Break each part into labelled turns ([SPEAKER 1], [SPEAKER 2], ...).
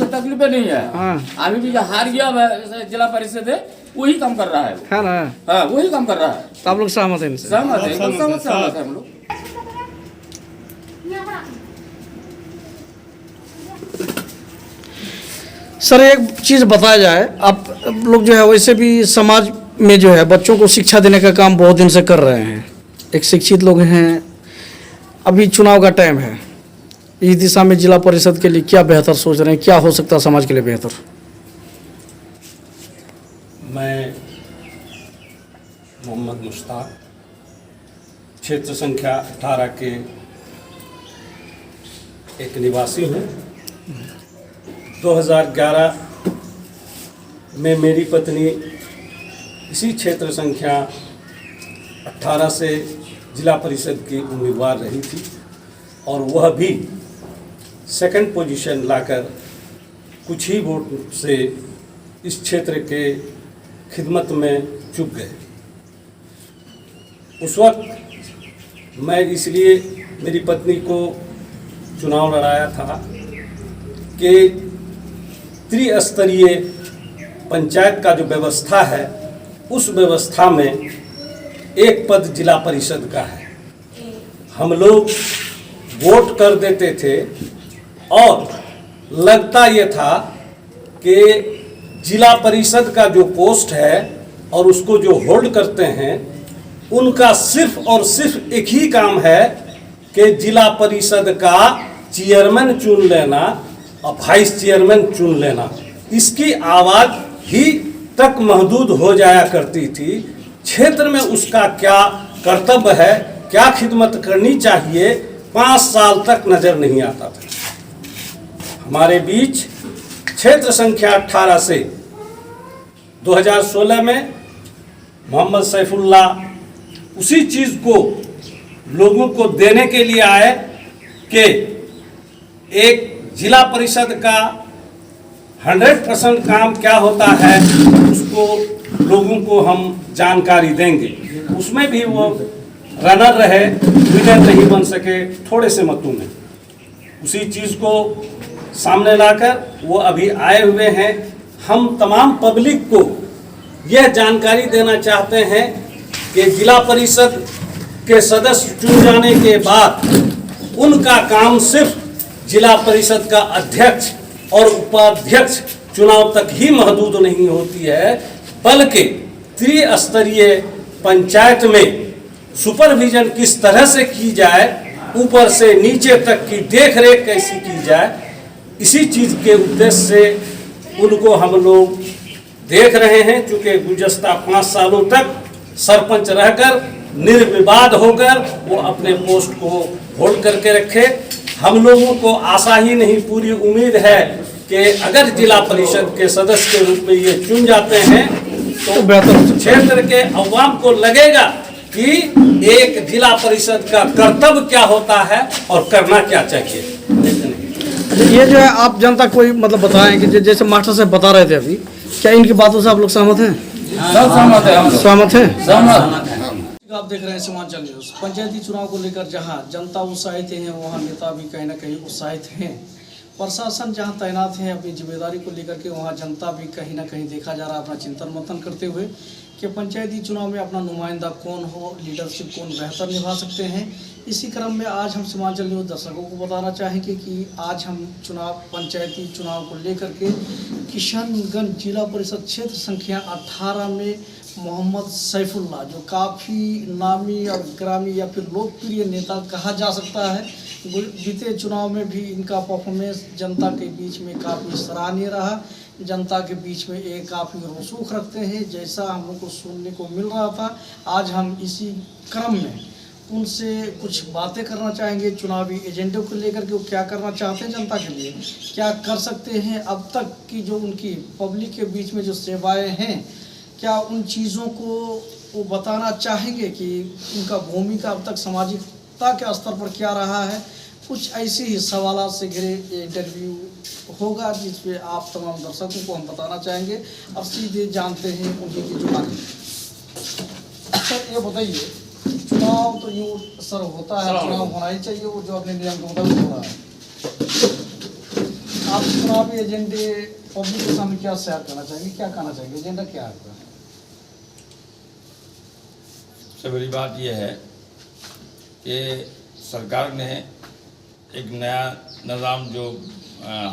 [SPEAKER 1] तो तकलीफ नहीं है।
[SPEAKER 2] हाँ
[SPEAKER 1] अभी भी जो हार गया जिला परिषद है वही काम कर रहा है
[SPEAKER 2] ना।
[SPEAKER 1] हाँ वही काम कर रहा है।
[SPEAKER 2] तो आप लोग सहमत हैं इनसे?
[SPEAKER 1] सहमत है, सहमत है हम लोग।
[SPEAKER 2] सर एक चीज़ बताया जाए, आप लोग जो है वैसे भी समाज में जो है बच्चों को शिक्षा देने का काम बहुत दिन से कर रहे हैं, एक शिक्षित लोग हैं, अभी चुनाव का टाइम है, इस दिशा में जिला परिषद के लिए क्या बेहतर सोच रहे हैं, क्या हो सकता है समाज के लिए बेहतर?
[SPEAKER 3] मैं मोहम्मद मुश्ताक क्षेत्र संख्या 18 के एक निवासी हूँ। 2011 में मेरी पत्नी इसी क्षेत्र संख्या 18 से जिला परिषद की उम्मीदवार रही थी और वह भी सेकंड पोजीशन लाकर कुछ ही वोट से इस क्षेत्र के खिदमत में चूक गए। उस वक्त मैं इसलिए मेरी पत्नी को चुनाव लड़ाया था कि त्रिस्तरीय पंचायत का जो व्यवस्था है उस व्यवस्था में एक पद जिला परिषद का है। हम लोग वोट कर देते थे और लगता ये था कि जिला परिषद का जो पोस्ट है और उसको जो होल्ड करते हैं उनका सिर्फ और सिर्फ एक ही काम है कि जिला परिषद का चेयरमैन चुन लेना और वाइस चेयरमैन चुन लेना। इसकी आवाज़ ही तक महदूद हो जाया करती थी। क्षेत्र में उसका क्या कर्तव्य है, क्या खिदमत करनी चाहिए, 5 साल तक नज़र नहीं आता था। हमारे बीच क्षेत्र संख्या 18 से 2016 में मोहम्मद सैफुल्लाह उसी चीज़ को लोगों को देने के लिए आए कि एक जिला परिषद का 100% काम क्या होता है उसको लोगों को हम जानकारी देंगे। उसमें भी वो रनर रहे, विनर नहीं बन सके थोड़े से मतों में। उसी चीज़ को सामने लाकर वो अभी आए हुए हैं। हम तमाम पब्लिक को यह जानकारी देना चाहते हैं कि जिला परिषद के सदस्य चुन जाने के बाद उनका काम सिर्फ जिला परिषद का अध्यक्ष और उपाध्यक्ष चुनाव तक ही महदूद नहीं होती है, बल्कि त्रिस्तरीय पंचायत में सुपरविजन किस तरह से की जाए, ऊपर से नीचे तक की देखरेख कैसी की जाए, इसी चीज़ के उद्देश्य से उनको हम लोग देख रहे हैं। चूँकि गुज़श्ता 5 सालों तक सरपंच रहकर निर्विवाद होकर वो अपने पोस्ट को होल्ड करके रखे। हम लोगों को आशा ही नहीं पूरी उम्मीद है कि अगर जिला परिषद के सदस्य के रूप में ये चुन जाते हैं तो क्षेत्र के अवाम को लगेगा कि एक जिला परिषद का कर्तव्य क्या होता है और करना क्या चाहिए।
[SPEAKER 2] ये जो है आप जनता को मतलब बताएं कि जैसे मास्टर साहब बता रहे थे अभी, क्या इनकी बातों से आप लोग सहमत हैं?
[SPEAKER 1] सहमत है,
[SPEAKER 2] सहमत हैं,
[SPEAKER 1] सहमत है।
[SPEAKER 2] आप देख रहे हैं सीमांचल न्यूज़। पंचायती चुनाव को लेकर जहां जनता उत्साहित है वहां नेता भी कहीं ना कहीं उत्साहित हैं। प्रशासन जहां तैनात है अपनी जिम्मेदारी को लेकर के, वहां जनता भी कहीं ना कहीं देखा जा रहा है अपना चिंतन मंथन करते हुए कि पंचायती चुनाव में अपना नुमाइंदा कौन हो, लीडरशिप कौन बेहतर निभा सकते हैं। इसी क्रम में आज हम सीमांचल न्यूज़ दर्शकों को बताना चाहेंगे कि आज हम पंचायती चुनाव को लेकर के किशनगंज जिला परिषद क्षेत्र संख्या 18 में मोहम्मद सैफुल्लाह, जो काफ़ी नामी और ग्रामी या फिर लोकप्रिय नेता कहा जा सकता है, बीते चुनाव में भी इनका परफॉर्मेंस जनता के बीच में काफ़ी सराहनीय रहा। जनता के बीच में ये काफ़ी रसूख रखते हैं, जैसा हम लोग को सुनने को मिल रहा था। आज हम इसी क्रम में उनसे कुछ बातें करना चाहेंगे चुनावी एजेंडे को लेकर के, वो क्या करना चाहते हैं जनता के लिए, क्या कर सकते हैं, अब तक की जो उनकी पब्लिक के बीच में जो सेवाएं हैं, क्या उन चीज़ों को वो बताना चाहेंगे कि उनका भूमिका अब तक सामाजिकता के स्तर पर क्या रहा है। कुछ ऐसे ही सवालों से घिरे इंटरव्यू होगा जिसपे आप तमाम दर्शकों को हम बताना चाहेंगे। अब सीधे जानते हैं उनकी की जुबानी। सर ये बताइए, चुनाव तो यूँ सर होता है, चुनाव होना ही चाहिए, वो जो अपने नियम के मुताबिक हो रहा है। आप चुनावी एजेंडे पब्लिक के सामने क्या शेयर करना चाहेंगे, क्या कहना चाहेंगे, एजेंडा क्या है आपका?
[SPEAKER 4] सबसे बड़ी बात यह है कि सरकार ने एक नया निज़ाम जो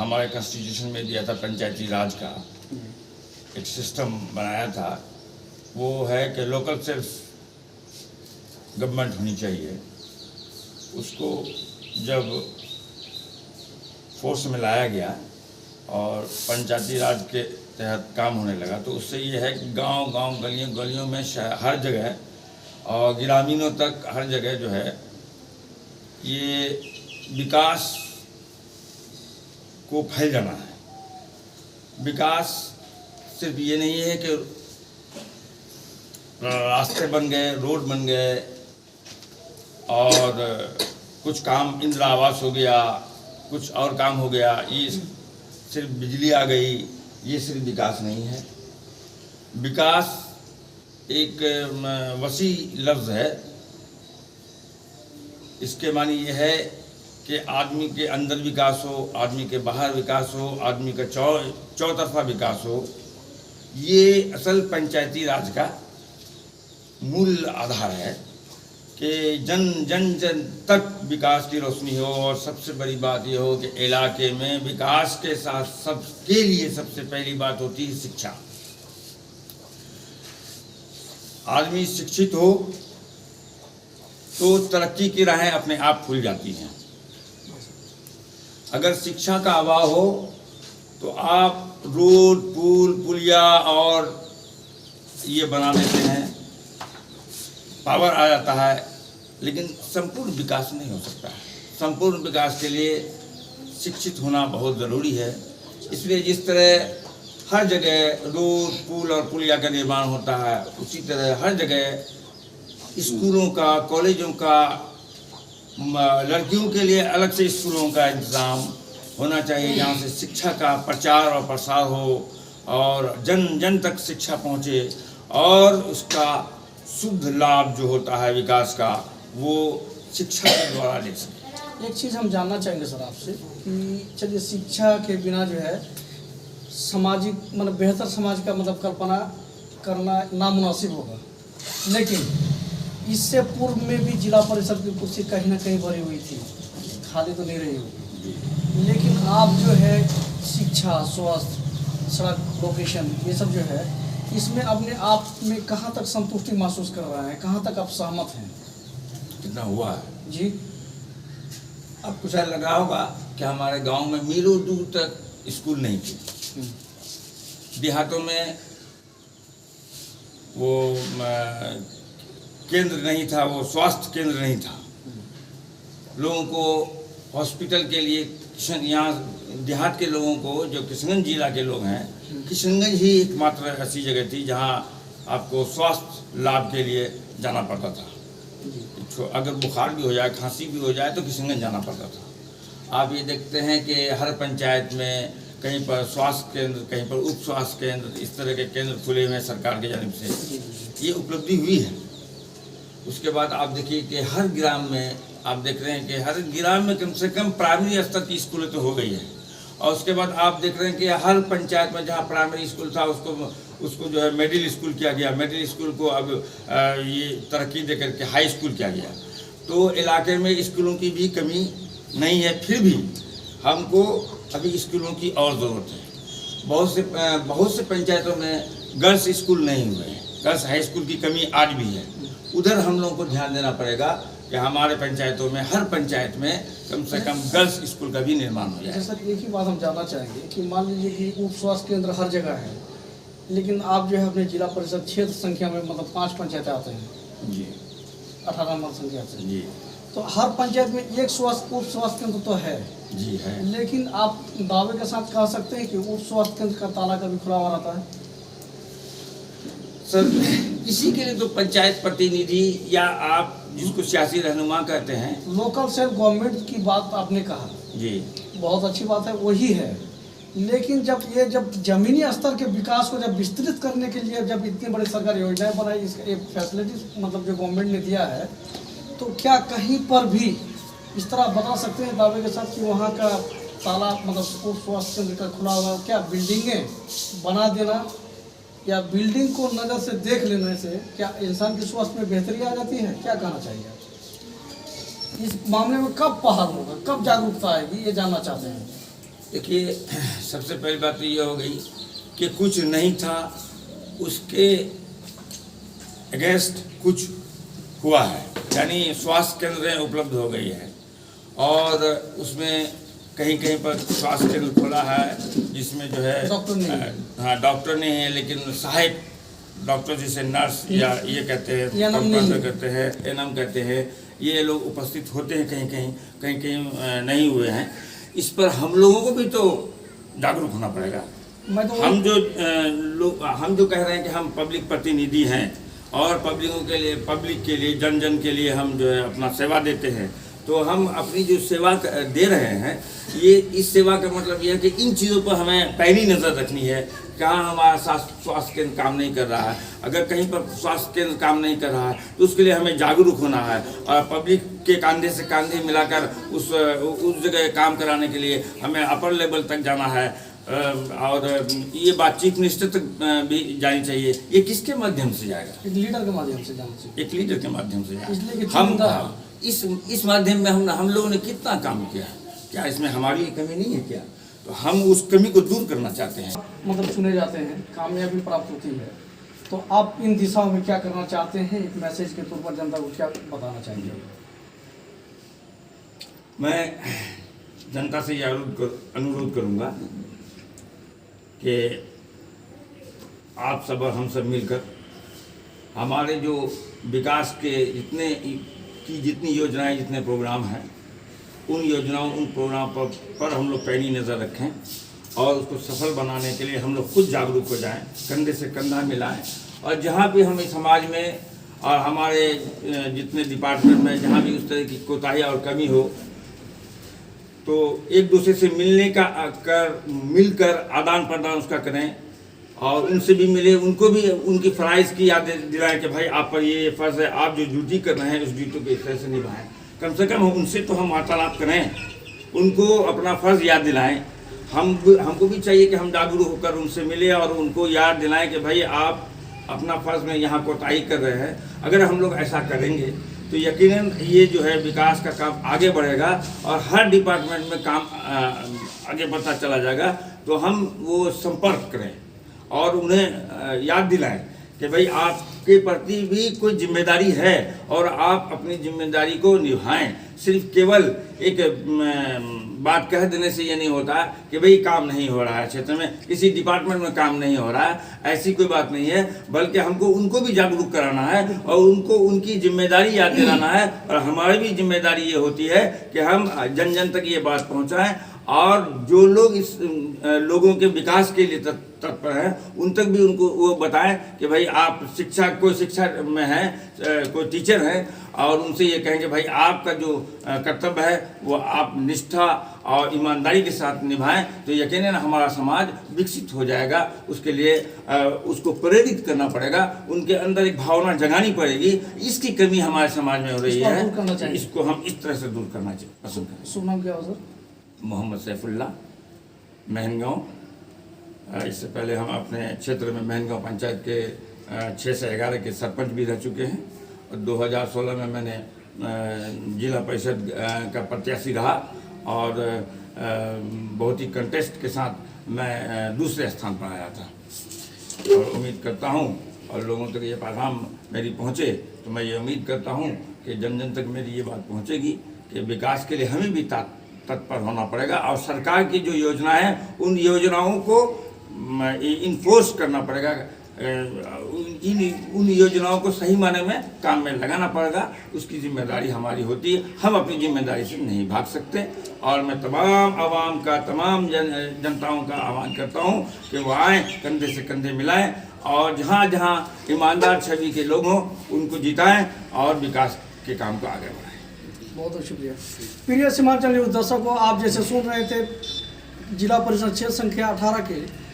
[SPEAKER 4] हमारे कॉन्स्टिट्यूशन में दिया था, पंचायती राज का एक सिस्टम बनाया था, वो है कि लोकल सेल्फ गवर्नमेंट होनी चाहिए। उसको जब फोर्स में लाया गया और पंचायती राज के तहत काम होने लगा, तो उससे ये है कि गांव-गांव, गलियों में हर जगह और ग्रामीणों तक हर जगह जो है ये विकास को फैल जाना है। विकास सिर्फ ये नहीं है कि रास्ते बन गए, रोड बन गए और कुछ काम इंदिरा आवास हो गया, कुछ और काम हो गया, ये सिर्फ बिजली आ गई, ये सिर्फ विकास नहीं है। विकास एक वसी लफ्ज़ है। इसके मानी ये है कि आदमी के अंदर विकास हो, आदमी के बाहर विकास हो, आदमी का चौतरफा विकास हो। ये असल पंचायती राज का मूल आधार है कि जन तक विकास की रोशनी हो। और सबसे बड़ी बात यह हो कि इलाके में विकास के साथ सबके लिए सबसे पहली बात होती है शिक्षा। आदमी शिक्षित हो तो तरक्की की राहें अपने आप खुल जाती हैं। अगर शिक्षा का अभाव हो तो आप रोड, पुलिया और ये बना देते हैं, पावर आ जाता है, लेकिन संपूर्ण विकास नहीं हो सकता है। संपूर्ण विकास के लिए शिक्षित होना बहुत ज़रूरी है। इसलिए जिस तरह हर जगह रोड, पुल और पुलिया का निर्माण होता है, उसी तरह हर जगह स्कूलों का, कॉलेजों का, लड़कियों के लिए अलग से स्कूलों का इंतज़ाम होना चाहिए, जहाँ से शिक्षा का प्रचार और प्रसार हो और जन तक शिक्षा पहुँचे और उसका शुद्ध लाभ जो होता है विकास का, वो शिक्षा के द्वारा ले सके।
[SPEAKER 2] एक चीज़ हम जानना चाहेंगे सर आपसे कि चलिए शिक्षा के बिना जो है सामाजिक मतलब बेहतर समाज का मतलब कल्पना करना नामुनासिब होगा, लेकिन इससे पूर्व में भी जिला परिषद की कुर्सी कहीं ना कहीं भरी हुई थी, खाली तो नहीं रही होगी, लेकिन आप जो है शिक्षा, स्वास्थ्य, सड़क, लोकेशन, ये सब जो है इसमें अपने आप में कहाँ तक संतुष्टि महसूस कर रहे हैं, कहाँ तक आप सहमत हैं?
[SPEAKER 4] कितना हुआ है
[SPEAKER 2] जी,
[SPEAKER 4] आपको शायद लगा होगा कि हमारे गांव में मीलों दूर तक स्कूल नहीं थे। देहातों में वो केंद्र नहीं था, वो स्वास्थ्य केंद्र नहीं था। लोगों को हॉस्पिटल के लिए यहाँ देहात के लोगों को, जो किशनगंज जिला के लोग हैं, किशनगंज ही एकमात्र ऐसी जगह थी जहाँ आपको स्वास्थ्य लाभ के लिए जाना पड़ता था। अगर बुखार भी हो जाए, खांसी भी हो जाए तो किशनगंज जाना पड़ता था। आप ये देखते हैं कि हर पंचायत में कहीं पर स्वास्थ्य केंद्र, कहीं पर उप स्वास्थ्य केंद्र, इस तरह के केंद्र खुले हुए हैं सरकार की जानिब से। ये उपलब्धि हुई है। उसके बाद आप देखिए कि हर ग्राम में आप देख रहे हैं कि हर ग्राम में कम से कम प्राइमरी स्तर की स्कूलें तो हो गई है। और उसके बाद आप देख रहे हैं कि हर पंचायत में जहाँ प्राइमरी स्कूल था उसको जो है मिडिल स्कूल किया गया। मिडिल स्कूल को अब ये तरक्की दे करके हाई स्कूल किया गया। तो इलाके में स्कूलों की भी कमी नहीं है, फिर भी हमको अभी स्कूलों की और ज़रूरत है। बहुत से पंचायतों में गर्ल्स स्कूल नहीं हुए हैं, गर्ल्स हाई स्कूल की कमी आज भी है। उधर हम लोगों को ध्यान देना पड़ेगा कि हमारे पंचायतों में, हर पंचायत में कम से कम गर्ल्स स्कूल का भी निर्माण हो जाए।
[SPEAKER 2] सर एक ही बात हम जानना चाहेंगे कि मान लीजिए कि उप स्वास्थ्य केंद्र हर जगह है, लेकिन आप जो है अपने जिला परिषद क्षेत्र संख्या में मतलब 5 पंचायतें आते हैं
[SPEAKER 4] जी,
[SPEAKER 2] 18 नंबर संख्या से
[SPEAKER 4] जी,
[SPEAKER 2] तो हर पंचायत में एक उप स्वास्थ्य केंद्र तो है
[SPEAKER 4] जी है।
[SPEAKER 2] लेकिन आप दावे के साथ कह सकते हैं कि उप स्वास्थ्य केंद्र का ताला कभी खुला हुआ रहता है?
[SPEAKER 4] सर इसी के लिए तो पंचायत प्रतिनिधि या आप जिसको सियासी रहनुमा कहते हैं,
[SPEAKER 2] लोकल सेल्फ गवर्नमेंट की बात आपने कहा,
[SPEAKER 4] जी,
[SPEAKER 2] बहुत अच्छी बात है, वही है। लेकिन जब जमीनी स्तर के विकास को जब विस्तृत करने के लिए जब इतनी बड़ी सरकार योजनाएं बनाई, इसका एक फैसिलिटीज मतलब जो गवर्नमेंट ने दिया है, तो क्या कहीं पर भी इस तरह बता सकते हैं दावे के साथ कि वहाँ का तालाब मतलब उप स्वास्थ्य केंद्र का खुला हुआ क्या बिल्डिंगें बना देना या बिल्डिंग को नज़र से देख लेने से क्या इंसान के स्वास्थ्य में बेहतरी आ जाती है? क्या कहना चाहिए आप इस मामले में? कब पहल होगा, कब जागरूकता आएगी, ये जानना चाहते हैं।
[SPEAKER 4] देखिए, सबसे पहली बात तो ये हो गई कि कुछ नहीं था उसके अगेंस्ट कुछ हुआ है, यानी स्वास्थ्य केंद्र उपलब्ध हो गई है और उसमें कहीं कहीं पर स्वास्थ्य केंद्र खोला है जिसमें जो है
[SPEAKER 2] डॉक्टर नहीं है।
[SPEAKER 4] हाँ, डॉक्टर नहीं है, लेकिन सहायक डॉक्टर जिसे नर्स या ये कहते हैं, कंपाउंडर कहते हैं, एनएम कहते हैं, ये लोग उपस्थित होते हैं कहीं कहीं नहीं हुए हैं। इस पर हम लोगों को भी तो जागरूक होना पड़ेगा। हम जो कह रहे हैं कि हम पब्लिक प्रतिनिधि हैं और पब्लिक के लिए जन जन के लिए हम जो है अपना सेवा देते हैं, तो हम अपनी जो सेवा दे रहे हैं, ये इस सेवा का मतलब ये है कि इन चीज़ों पर हमें पैनी नज़र रखनी है। कहाँ हमारा स्वास्थ्य केंद्र काम नहीं कर रहा है, अगर कहीं पर स्वास्थ्य केंद्र काम नहीं कर रहा है तो उसके लिए हमें जागरूक होना है और पब्लिक के कंधे से कंधे मिलाकर उस जगह काम कराने के लिए हमें अपर लेवल तक जाना है। और ये बात चीफ मिनिस्टर तक भी जानी चाहिए। ये किसके माध्यम से जाएगा?
[SPEAKER 2] एक लीडर के माध्यम से जाना चाहिए। एक
[SPEAKER 4] लीडर के माध्यम से
[SPEAKER 2] जाएगा।
[SPEAKER 4] हम इस माध्यम में हम लोगों ने कितना काम किया है, क्या इसमें हमारी कमी नहीं है क्या? तो हम उस कमी को दूर करना चाहते हैं।
[SPEAKER 2] मतलब चुने जाते हैं, कामयाबी प्राप्त होती है, तो आप इन दिशाओं में क्या करना चाहते हैं? एक मैसेज के तौर पर जनता को क्या बताना चाहेंगे?
[SPEAKER 4] मैं जनता से यह अनुरोध करूंगा कि आप सब और हम सब मिलकर हमारे जो विकास के जितनी योजनाएं, जितने प्रोग्राम हैं, उन योजनाओं, उन प्रोग्राम पर हम लोग पैनी नज़र रखें और उसको सफल बनाने के लिए हम लोग खुद जागरूक हो जाएं, कंधे से कंधा मिलाएं और जहाँ भी हम इस समाज में और हमारे जितने डिपार्टमेंट में जहाँ भी उस तरह की कोताही और कमी हो, तो एक दूसरे से मिलकर आदान प्रदान उसका करें और उनसे भी मिले, उनको भी उनकी फ़राइज़ की याद दिलाएं कि भाई आप पर ये फ़र्ज़ है, आप जो ड्यूटी कर रहे हैं उस ड्यूटी को इस तरह से निभाएं। कम से कम उनसे तो हम वार्तालाप करें, उनको अपना फ़र्ज़ याद दिलाएं। हमको भी चाहिए कि हम जागरूक होकर उनसे मिले और उनको याद दिलाएं कि भाई आप अपना फ़र्ज़ में यहाँ कोताही कर रहे हैं। अगर हम लोग ऐसा करेंगे तो यकीनन ये जो है विकास का काम आगे बढ़ेगा और हर डिपार्टमेंट में काम आगे बढ़ता चला जाएगा। तो हम वो संपर्क करें और उन्हें याद दिलाएं कि भाई आपके प्रति भी कोई जिम्मेदारी है और आप अपनी जिम्मेदारी को निभाएं। सिर्फ केवल एक बात कह देने से ये नहीं होता कि भाई काम नहीं हो रहा है क्षेत्र में, किसी डिपार्टमेंट में काम नहीं हो रहा है, ऐसी कोई बात नहीं है। बल्कि हमको उनको भी जागरूक कराना है और उनको उनकी जिम्मेदारी याद दिलाना है और हमारी भी जिम्मेदारी ये होती है कि हम जन जन तक ये बात पहुँचाएँ और जो लोग इस लोगों के विकास के लिए तत्पर हैं उन तक भी उनको वो बताएं कि भाई आप कोई शिक्षा में हैं, कोई टीचर हैं और उनसे ये कहें कि भाई आपका जो कर्तव्य है वो आप निष्ठा और ईमानदारी के साथ निभाएं, तो यकीनन हमारा समाज विकसित हो जाएगा। उसके लिए उसको प्रेरित करना पड़ेगा, उनके अंदर एक भावना जगानी पड़ेगी। इसकी कमी हमारे समाज में हो रही है, इसको हम इस तरह से दूर करना पसंद करें।
[SPEAKER 2] शुभ नाम क्या हो सर?
[SPEAKER 4] मोहम्मद सैफुल्ला, महनगांव। इससे पहले हम अपने क्षेत्र में महनगांव पंचायत के 6 से 11 के सरपंच भी रह चुके हैं और 2016 में मैंने जिला परिषद का प्रत्याशी रहा और बहुत ही कंटेस्ट के साथ मैं दूसरे स्थान पर आया था। और उम्मीद करता हूं और लोगों तक ये पैगाम मेरी पहुंचे, तो मैं ये उम्मीद करता हूं कि जन जन तक मेरी ये बात पहुंचेगी कि विकास के लिए हमें भी तत्पर होना पड़ेगा और सरकार की जो योजनाएं हैं उन योजनाओं को इन्फोर्स करना पड़ेगा, उन योजनाओं को सही माने में काम में लगाना पड़ेगा। उसकी जिम्मेदारी हमारी होती है, हम अपनी जिम्मेदारी से नहीं भाग सकते। और मैं तमाम आवाम का, तमाम जनताओं का आह्वान करता हूं कि वो आएँ, कंधे से कंधे मिलाएं और जहां जहां ईमानदार छवि के लोग हों उनको जिताएं और विकास के काम को आगे बढ़ाएं।
[SPEAKER 2] बहुत बहुत शुक्रिया। प्रिय सीमांचल न्यूज़ दर्शकों, आप जैसे सुन रहे थे जिला परिषद क्षेत्र संख्या 18 के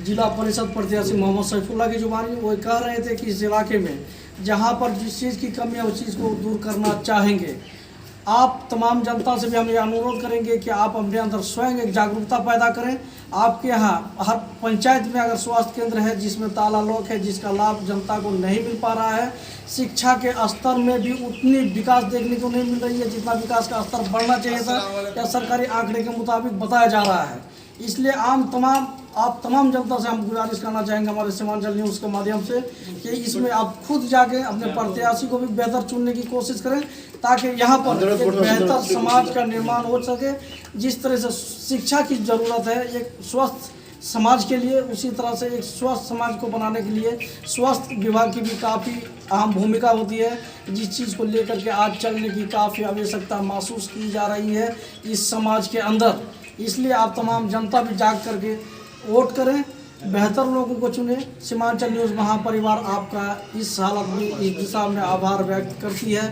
[SPEAKER 2] जिला परिषद प्रत्याशी मोहम्मद सैफुल्ला की जुबानी। वो कह रहे थे कि इस इलाके में जहां पर जिस चीज़ की कमी है उस चीज़ को दूर करना चाहेंगे। आप तमाम जनता से भी हम ये अनुरोध करेंगे कि आप अपने अंदर स्वयं एक जागरूकता पैदा करें। आपके यहाँ हर पंचायत में अगर स्वास्थ्य केंद्र है जिसमें ताला लॉक है, जिसका लाभ जनता को नहीं मिल पा रहा है, शिक्षा के स्तर में भी उतनी विकास देखने को नहीं मिल रही है जितना विकास का स्तर बढ़ना चाहिए था या सरकारी आंकड़े के मुताबिक बताया जा रहा है। इसलिए आप तमाम जनता से हम गुजारिश करना चाहेंगे हमारे सीमांचल न्यूज़ के माध्यम से कि इसमें आप खुद जाके अपने प्रत्याशी को भी बेहतर चुनने की कोशिश करें ताकि यहाँ पर एक बेहतर समाज का निर्माण हो सके। जिस तरह से शिक्षा की ज़रूरत है एक स्वस्थ समाज के लिए, उसी तरह से एक स्वस्थ समाज को बनाने के लिए स्वास्थ्य विभाग की भी काफ़ी अहम भूमिका होती है, जिस चीज़ को लेकर के आज चलने की काफ़ी आवश्यकता महसूस की जा रही है इस समाज के अंदर। इसलिए आप तमाम जनता भी जाग करके वोट करें, बेहतर लोगों को चुने। सीमांचल न्यूज़ महापरिवार आपका इस हालत में इस दिशा में आभार व्यक्त करती है।